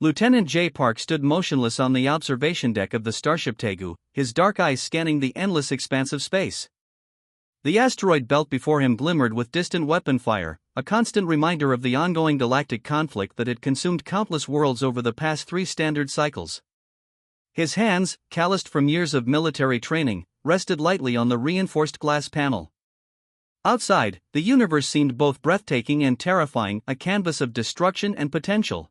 Lieutenant J. Park stood motionless on the observation deck of the starship Tegu, his dark eyes scanning the endless expanse of space. The asteroid belt before him glimmered with distant weapon fire, a constant reminder of the ongoing galactic conflict that had consumed countless worlds over the past 3 standard cycles. His hands, calloused from years of military training, rested lightly on the reinforced glass panel. Outside, the universe seemed both breathtaking and terrifying, a canvas of destruction and potential.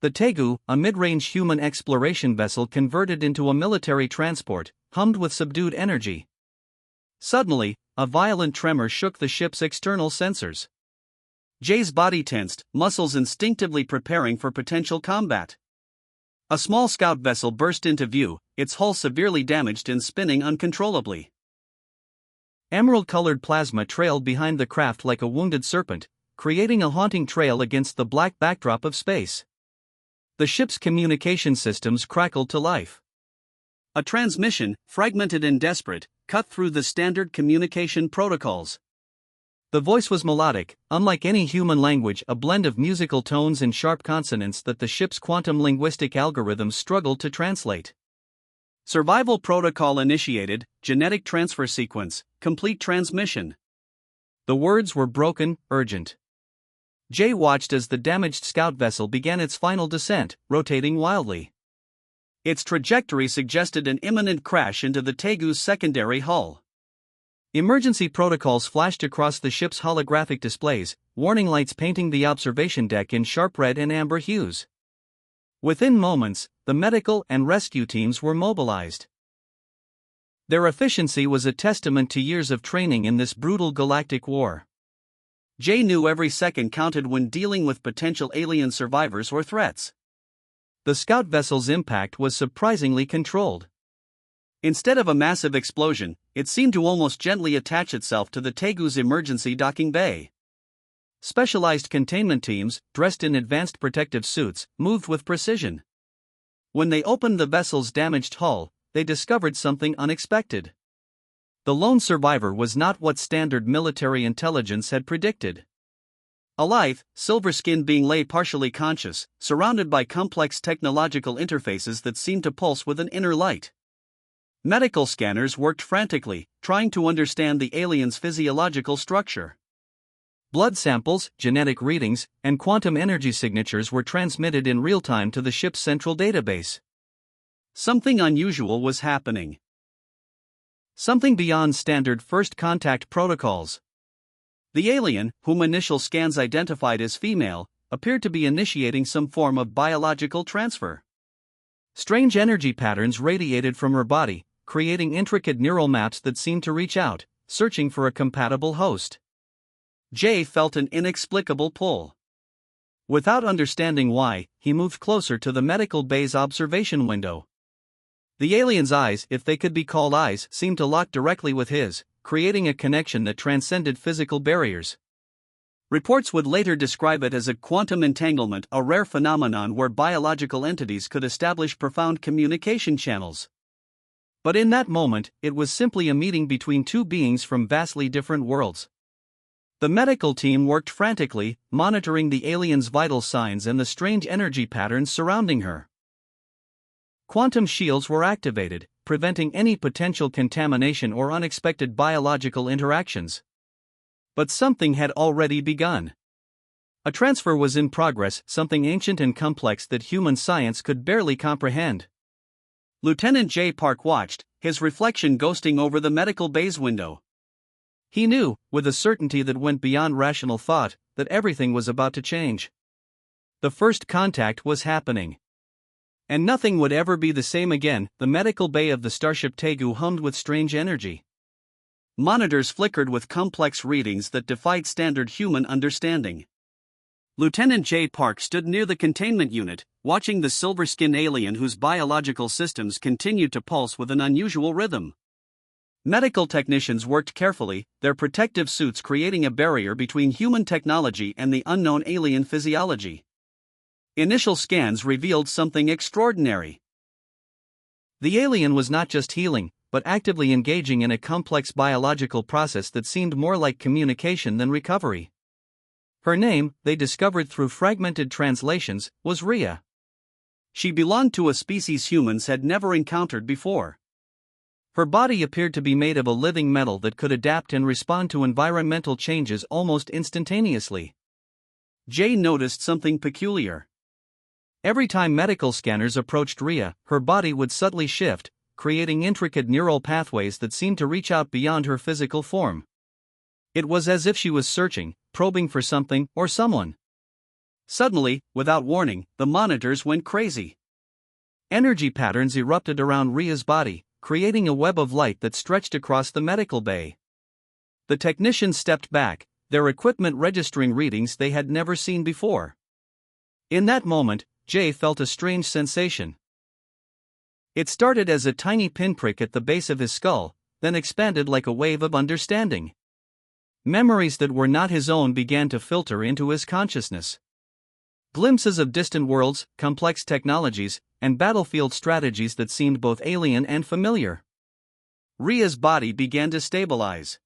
The Tegu, a mid-range human exploration vessel converted into a military transport, hummed with subdued energy. Suddenly, a violent tremor shook the ship's external sensors. Jay's body tensed, muscles instinctively preparing for potential combat. A small scout vessel burst into view, its hull severely damaged and spinning uncontrollably. Emerald-colored plasma trailed behind the craft like a wounded serpent, creating a haunting trail against the black backdrop of space. The ship's communication systems crackled to life. A transmission, fragmented and desperate, cut through the standard communication protocols. The voice was melodic, unlike any human language, a blend of musical tones and sharp consonants that the ship's quantum linguistic algorithms struggled to translate. Survival protocol initiated, genetic transfer sequence, complete transmission. The words were broken, urgent. Jay watched as the damaged scout vessel began its final descent, rotating wildly. Its trajectory suggested an imminent crash into the Tegu's secondary hull. Emergency protocols flashed across the ship's holographic displays, warning lights painting the observation deck in sharp red and amber hues. Within moments, the medical and rescue teams were mobilized. Their efficiency was a testament to years of training in this brutal galactic war. Jay knew every second counted when dealing with potential alien survivors or threats. The scout vessel's impact was surprisingly controlled. Instead of a massive explosion, it seemed to almost gently attach itself to the Tegu's emergency docking bay. Specialized containment teams, dressed in advanced protective suits, moved with precision. When they opened the vessel's damaged hull, they discovered something unexpected. The lone survivor was not what standard military intelligence had predicted. A lithe, silver-skinned being lay partially conscious, surrounded by complex technological interfaces that seemed to pulse with an inner light. Medical scanners worked frantically, trying to understand the alien's physiological structure. Blood samples, genetic readings, and quantum energy signatures were transmitted in real time to the ship's central database. Something unusual was happening. Something beyond standard first contact protocols. The alien, whom initial scans identified as female, appeared to be initiating some form of biological transfer. Strange energy patterns radiated from her body, creating intricate neural maps that seemed to reach out, searching for a compatible host. Jay felt an inexplicable pull. Without understanding why, he moved closer to the medical bay's observation window. The alien's eyes, if they could be called eyes, seemed to lock directly with his, creating a connection that transcended physical barriers. Reports would later describe it as a quantum entanglement, a rare phenomenon where biological entities could establish profound communication channels. But in that moment, it was simply a meeting between two beings from vastly different worlds. The medical team worked frantically, monitoring the alien's vital signs and the strange energy patterns surrounding her. Quantum shields were activated, preventing any potential contamination or unexpected biological interactions. But something had already begun. A transfer was in progress, something ancient and complex that human science could barely comprehend. Lieutenant J. Park watched, his reflection ghosting over the medical bay's window. He knew, with a certainty that went beyond rational thought, that everything was about to change. The first contact was happening. And nothing would ever be the same again. The medical bay of the starship Tegu hummed with strange energy. Monitors flickered with complex readings that defied standard human understanding. Lieutenant J. Park stood near the containment unit, watching the silver-skinned alien whose biological systems continued to pulse with an unusual rhythm. Medical technicians worked carefully, their protective suits creating a barrier between human technology and the unknown alien physiology. Initial scans revealed something extraordinary. The alien was not just healing, but actively engaging in a complex biological process that seemed more like communication than recovery. Her name, they discovered through fragmented translations, was Rhea. She belonged to a species humans had never encountered before. Her body appeared to be made of a living metal that could adapt and respond to environmental changes almost instantaneously. Jay noticed something peculiar. Every time medical scanners approached Rhea, her body would subtly shift, creating intricate neural pathways that seemed to reach out beyond her physical form. It was as if she was searching, probing for something or someone. Suddenly, without warning, the monitors went crazy. Energy patterns erupted around Rhea's body, creating a web of light that stretched across the medical bay. The technicians stepped back, their equipment registering readings they had never seen before. In that moment, Jay felt a strange sensation. It started as a tiny pinprick at the base of his skull, then expanded like a wave of understanding. Memories that were not his own began to filter into his consciousness. Glimpses of distant worlds, complex technologies, and battlefield strategies that seemed both alien and familiar. Rhea's body began to stabilize.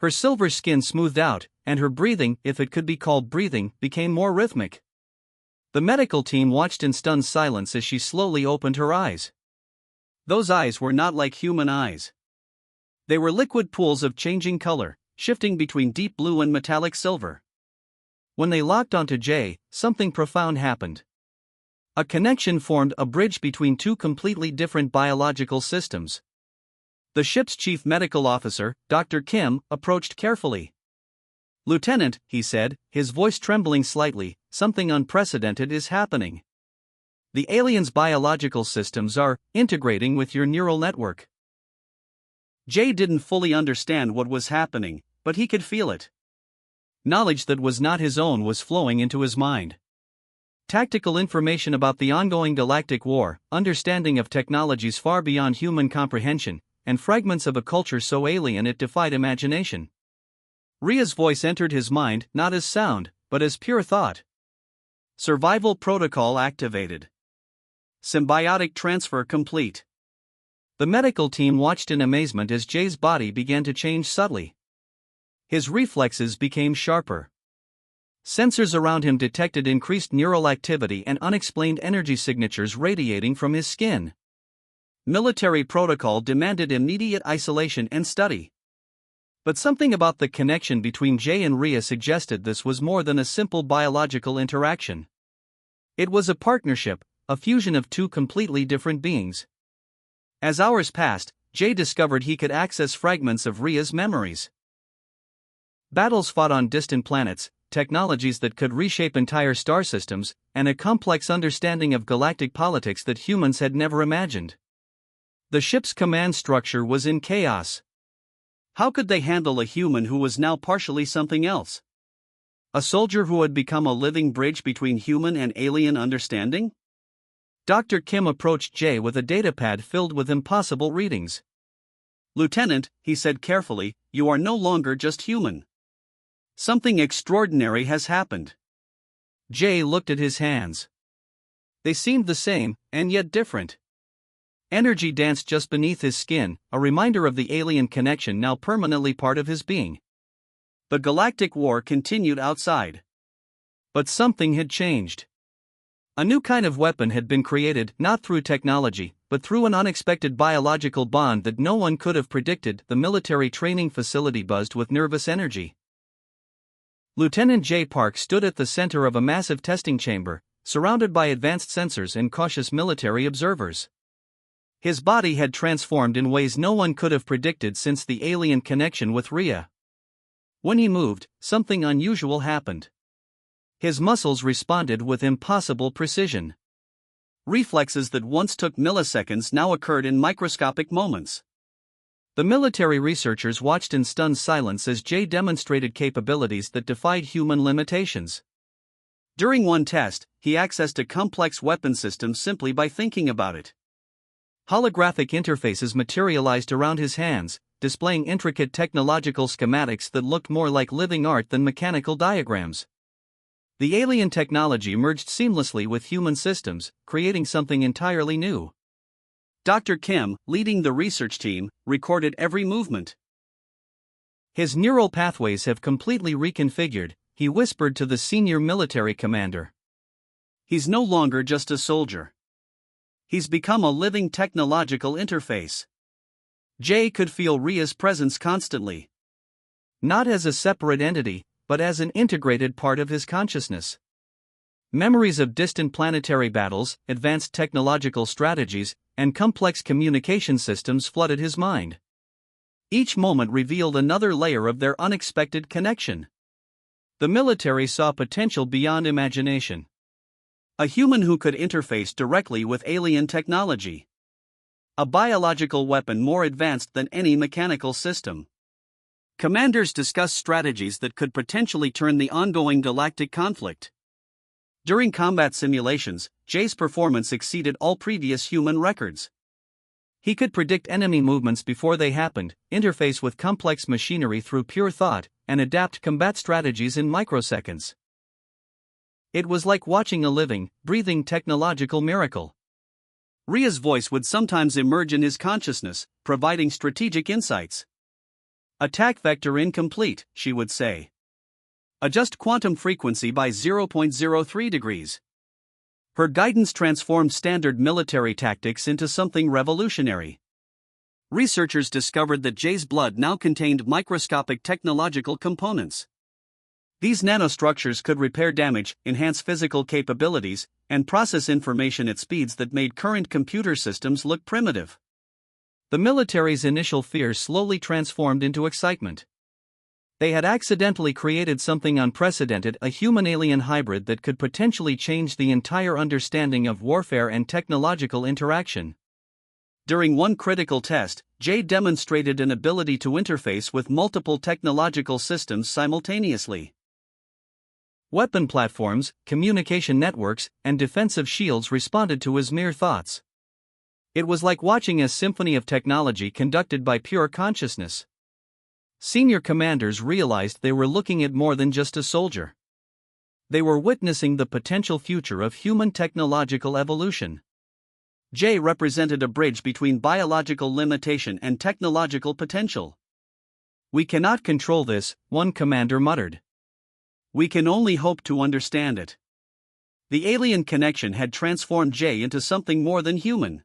Her silver skin smoothed out, and her breathing, if it could be called breathing, became more rhythmic. The medical team watched in stunned silence as she slowly opened her eyes. Those eyes were not like human eyes. They were liquid pools of changing color, shifting between deep blue and metallic silver. When they locked onto Jay, something profound happened. A connection formed, a bridge between two completely different biological systems. The ship's chief medical officer, Dr. Kim, approached carefully. "Lieutenant," he said, his voice trembling slightly, "something unprecedented is happening. The aliens' biological systems are integrating with your neural network." Jay didn't fully understand what was happening, but he could feel it. Knowledge that was not his own was flowing into his mind. Tactical information about the ongoing galactic war, understanding of technologies far beyond human comprehension, and fragments of a culture so alien it defied imagination. Rhea's voice entered his mind not as sound, but as pure thought. Survival protocol activated. Symbiotic transfer complete. The medical team watched in amazement as Jay's body began to change subtly. His reflexes became sharper. Sensors around him detected increased neural activity and unexplained energy signatures radiating from his skin. Military protocol demanded immediate isolation and study. But something about the connection between Jay and Rhea suggested this was more than a simple biological interaction. It was a partnership, a fusion of two completely different beings. As hours passed, Jay discovered he could access fragments of Rhea's memories. Battles fought on distant planets, technologies that could reshape entire star systems, and a complex understanding of galactic politics that humans had never imagined. The ship's command structure was in chaos. How could they handle a human who was now partially something else? A soldier who had become a living bridge between human and alien understanding? Dr. Kim approached Jay with a datapad filled with impossible readings. "Lieutenant," he said carefully, "you are no longer just human. Something extraordinary has happened." Jay looked at his hands. They seemed the same, and yet different. Energy danced just beneath his skin, a reminder of the alien connection now permanently part of his being. The galactic war continued outside. But something had changed. A new kind of weapon had been created, not through technology, but through an unexpected biological bond that no one could have predicted. The military training facility buzzed with nervous energy. Lieutenant J. Park stood at the center of a massive testing chamber, surrounded by advanced sensors and cautious military observers. His body had transformed in ways no one could have predicted since the alien connection with Rhea. When he moved, something unusual happened. His muscles responded with impossible precision. Reflexes that once took milliseconds now occurred in microscopic moments. The military researchers watched in stunned silence as Jay demonstrated capabilities that defied human limitations. During one test, he accessed a complex weapon system simply by thinking about it. Holographic interfaces materialized around his hands, displaying intricate technological schematics that looked more like living art than mechanical diagrams. The alien technology merged seamlessly with human systems, creating something entirely new. Dr. Kim, leading the research team, recorded every movement. "His neural pathways have completely reconfigured," he whispered to the senior military commander. "He's no longer just a soldier. He's become a living technological interface. Jay could feel Rhea's presence constantly. Not as a separate entity, but as an integrated part of his consciousness. Memories of distant planetary battles, advanced technological strategies, and complex communication systems flooded his mind. Each moment revealed another layer of their unexpected connection. The military saw potential beyond imagination. A human who could interface directly with alien technology. A biological weapon more advanced than any mechanical system. Commanders discussed strategies that could potentially turn the ongoing galactic conflict. During combat simulations, Jay's performance exceeded all previous human records. He could predict enemy movements before they happened, interface with complex machinery through pure thought, and adapt combat strategies in microseconds. It was like watching a living, breathing technological miracle. Rhea's voice would sometimes emerge in his consciousness, providing strategic insights. "Attack vector incomplete," she would say. "Adjust quantum frequency by 0.03 degrees. Her guidance transformed standard military tactics into something revolutionary. Researchers discovered that Jay's blood now contained microscopic technological components. These nanostructures could repair damage, enhance physical capabilities, and process information at speeds that made current computer systems look primitive. The military's initial fear slowly transformed into excitement. They had accidentally created something unprecedented, a human-alien hybrid that could potentially change the entire understanding of warfare and technological interaction. During one critical test, Jay demonstrated an ability to interface with multiple technological systems simultaneously. Weapon platforms, communication networks, and defensive shields responded to his mere thoughts. It was like watching a symphony of technology conducted by pure consciousness. Senior commanders realized they were looking at more than just a soldier. They were witnessing the potential future of human technological evolution. Jay represented a bridge between biological limitation and technological potential. "We cannot control this," one commander muttered. "We can only hope to understand it." The alien connection had transformed Jay into something more than human.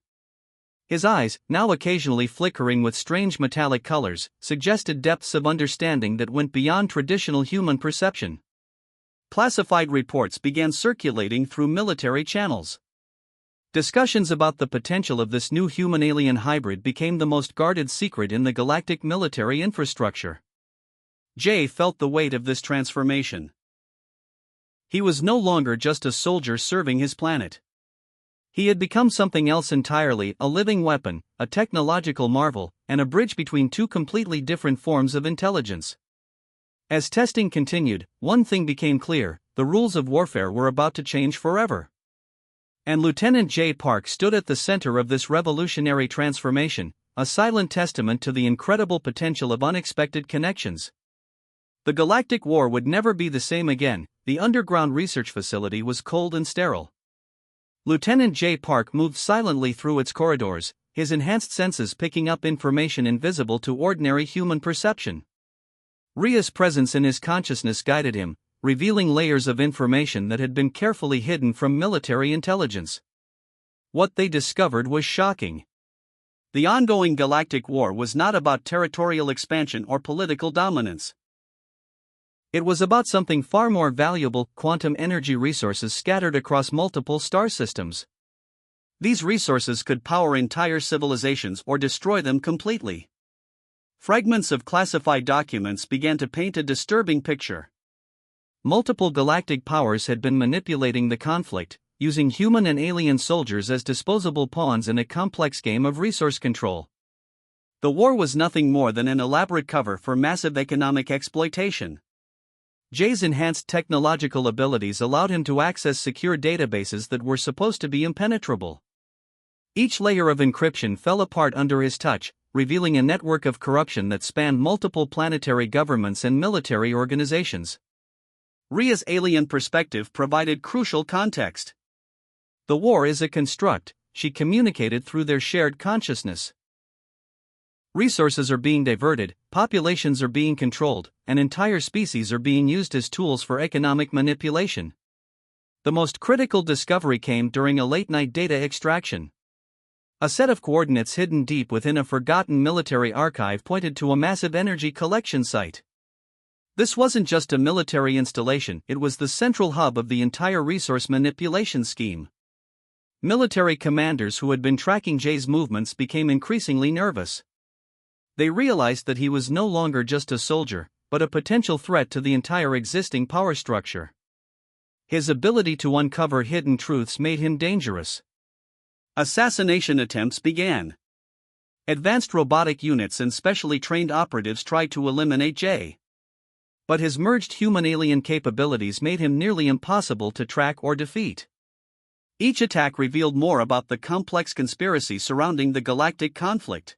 His eyes, now occasionally flickering with strange metallic colors, suggested depths of understanding that went beyond traditional human perception. Classified reports began circulating through military channels. Discussions about the potential of this new human-alien hybrid became the most guarded secret in the galactic military infrastructure. Jay felt the weight of this transformation. He was no longer just a soldier serving his planet. He had become something else entirely, a living weapon, a technological marvel, and a bridge between two completely different forms of intelligence. As testing continued, one thing became clear: the rules of warfare were about to change forever. And Lieutenant J. Park stood at the center of this revolutionary transformation, a silent testament to the incredible potential of unexpected connections. The Galactic War would never be the same again. The underground research facility was cold and sterile. Lieutenant J. Park moved silently through its corridors, his enhanced senses picking up information invisible to ordinary human perception. Rhea's presence in his consciousness guided him, revealing layers of information that had been carefully hidden from military intelligence. What they discovered was shocking. The ongoing galactic war was not about territorial expansion or political dominance. It was about something far more valuable: quantum energy resources scattered across multiple star systems. These resources could power entire civilizations or destroy them completely. Fragments of classified documents began to paint a disturbing picture. Multiple galactic powers had been manipulating the conflict, using human and alien soldiers as disposable pawns in a complex game of resource control. The war was nothing more than an elaborate cover for massive economic exploitation. Jay's enhanced technological abilities allowed him to access secure databases that were supposed to be impenetrable. Each layer of encryption fell apart under his touch, revealing a network of corruption that spanned multiple planetary governments and military organizations. Rhea's alien perspective provided crucial context. "The war is a construct," she communicated through their shared consciousness. "Resources are being diverted, populations are being controlled, and entire species are being used as tools for economic manipulation." The most critical discovery came during a late-night data extraction. A set of coordinates hidden deep within a forgotten military archive pointed to a massive energy collection site. This wasn't just a military installation, it was the central hub of the entire resource manipulation scheme. Military commanders who had been tracking Jay's movements became increasingly nervous. They realized that he was no longer just a soldier, but a potential threat to the entire existing power structure. His ability to uncover hidden truths made him dangerous. Assassination attempts began. Advanced robotic units and specially trained operatives tried to eliminate Jay. But his merged human-alien capabilities made him nearly impossible to track or defeat. Each attack revealed more about the complex conspiracy surrounding the galactic conflict.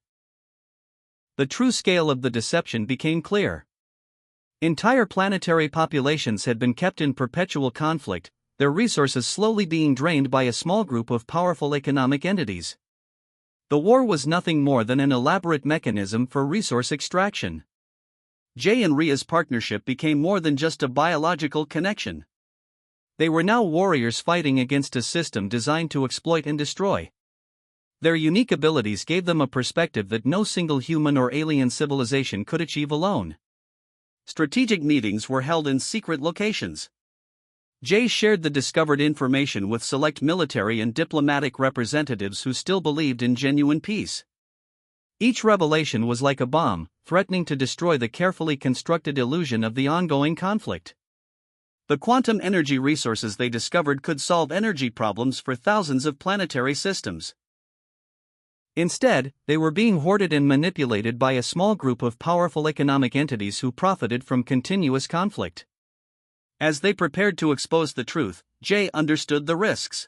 The true scale of the deception became clear. Entire planetary populations had been kept in perpetual conflict, their resources slowly being drained by a small group of powerful economic entities. The war was nothing more than an elaborate mechanism for resource extraction. Jay and Rhea's partnership became more than just a biological connection. They were now warriors fighting against a system designed to exploit and destroy. Their unique abilities gave them a perspective that no single human or alien civilization could achieve alone. Strategic meetings were held in secret locations. Jay shared the discovered information with select military and diplomatic representatives who still believed in genuine peace. Each revelation was like a bomb, threatening to destroy the carefully constructed illusion of the ongoing conflict. The quantum energy resources they discovered could solve energy problems for thousands of planetary systems. Instead, they were being hoarded and manipulated by a small group of powerful economic entities who profited from continuous conflict. As they prepared to expose the truth, Jay understood the risks.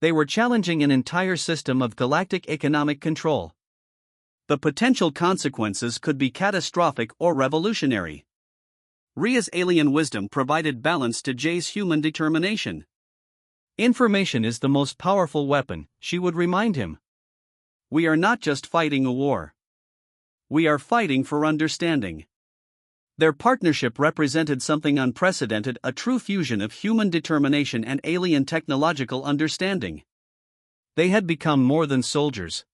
They were challenging an entire system of galactic economic control. The potential consequences could be catastrophic or revolutionary. Rhea's alien wisdom provided balance to Jay's human determination. Information is the most powerful weapon, she would remind him. We are not just fighting a war. We are fighting for understanding. Their partnership represented something unprecedented, a true fusion of human determination and alien technological understanding. They had become more than soldiers.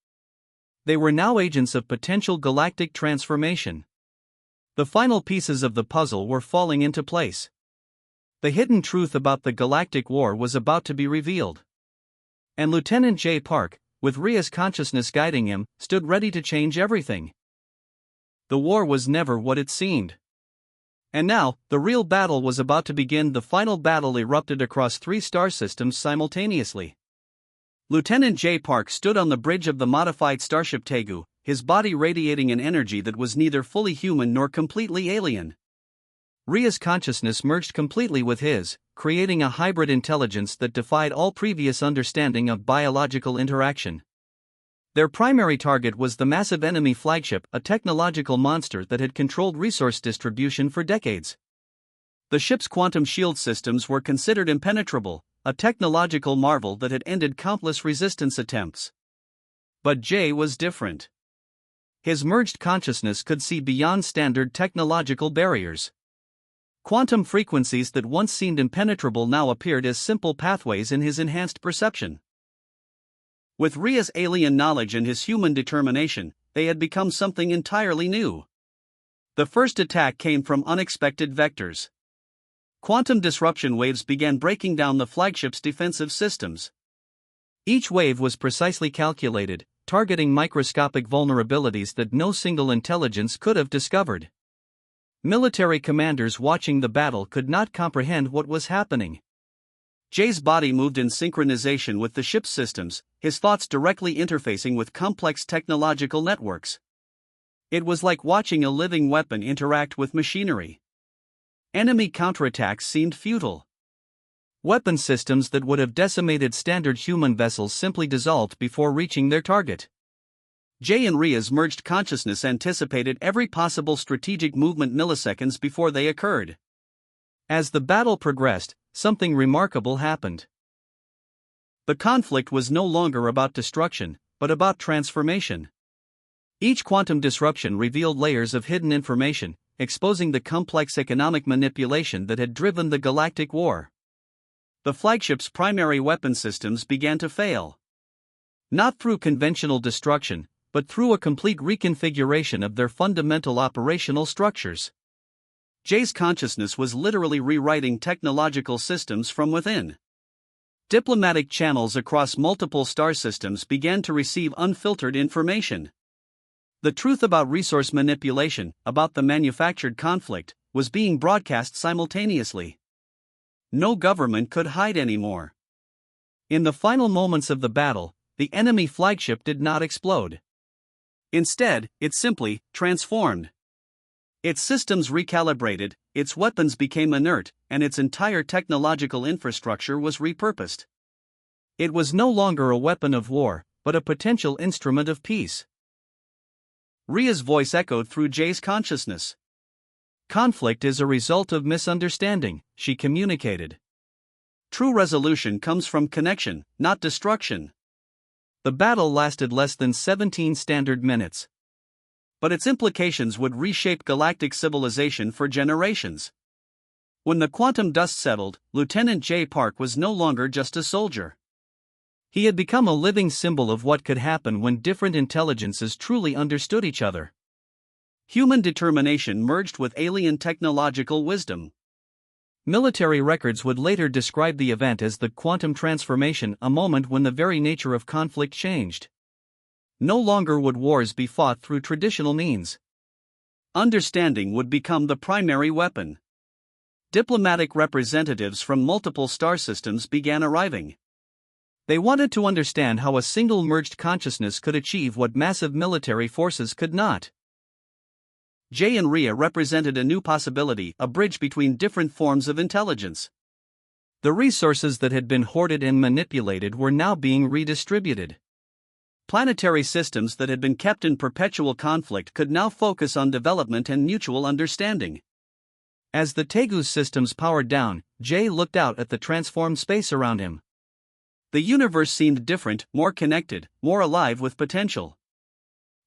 They were now agents of potential galactic transformation. The final pieces of the puzzle were falling into place. The hidden truth about the Galactic War was about to be revealed. And Lieutenant Jay Park, with Rhea's consciousness guiding him, stood ready to change everything. The war was never what it seemed. And now, the real battle was about to begin. The final battle erupted across 3 star systems simultaneously. Lieutenant Jay Park stood on the bridge of the modified starship Tegu, his body radiating an energy that was neither fully human nor completely alien. Rhea's consciousness merged completely with his, creating a hybrid intelligence that defied all previous understanding of biological interaction. Their primary target was the massive enemy flagship, a technological monster that had controlled resource distribution for decades. The ship's quantum shield systems were considered impenetrable, a technological marvel that had ended countless resistance attempts. But Jay was different. His merged consciousness could see beyond standard technological barriers. Quantum frequencies that once seemed impenetrable now appeared as simple pathways in his enhanced perception. With Rhea's alien knowledge and his human determination, they had become something entirely new. The first attack came from unexpected vectors. Quantum disruption waves began breaking down the flagship's defensive systems. Each wave was precisely calculated, targeting microscopic vulnerabilities that no single intelligence could have discovered. Military commanders watching the battle could not comprehend what was happening. Jay's body moved in synchronization with the ship's systems, his thoughts directly interfacing with complex technological networks. It was like watching a living weapon interact with machinery. Enemy counterattacks seemed futile. Weapon systems that would have decimated standard human vessels simply dissolved before reaching their target. Jay and Rhea's merged consciousness anticipated every possible strategic movement milliseconds before they occurred. As the battle progressed, something remarkable happened. The conflict was no longer about destruction, but about transformation. Each quantum disruption revealed layers of hidden information, exposing the complex economic manipulation that had driven the Galactic War. The flagship's primary weapon systems began to fail. Not through conventional destruction, but through a complete reconfiguration of their fundamental operational structures. Jay's consciousness was literally rewriting technological systems from within. Diplomatic channels across multiple star systems began to receive unfiltered information. The truth about resource manipulation, about the manufactured conflict, was being broadcast simultaneously. No government could hide anymore. In the final moments of the battle, the enemy flagship did not explode. Instead, it simply transformed. Its systems recalibrated, its weapons became inert, and its entire technological infrastructure was repurposed. It was no longer a weapon of war, but a potential instrument of peace. Ria's voice echoed through Jay's consciousness. Conflict is a result of misunderstanding, she communicated. True resolution comes from connection, not destruction. The battle lasted less than 17 standard minutes. But its implications would reshape galactic civilization for generations. When the quantum dust settled, Lieutenant J. Park was no longer just a soldier. He had become a living symbol of what could happen when different intelligences truly understood each other. Human determination merged with alien technological wisdom. Military records would later describe the event as the quantum transformation, a moment when the very nature of conflict changed. No longer would wars be fought through traditional means. Understanding would become the primary weapon. Diplomatic representatives from multiple star systems began arriving. They wanted to understand how a single merged consciousness could achieve what massive military forces could not. Jay and Ria represented a new possibility, a bridge between different forms of intelligence. The resources that had been hoarded and manipulated were now being redistributed. Planetary systems that had been kept in perpetual conflict could now focus on development and mutual understanding. As the Tegu's systems powered down, Jay looked out at the transformed space around him. The universe seemed different, more connected, more alive with potential.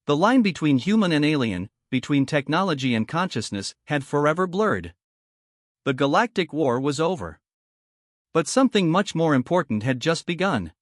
The line between human and alien, between technology and consciousness, had forever blurred. The galactic war was over. But something much more important had just begun.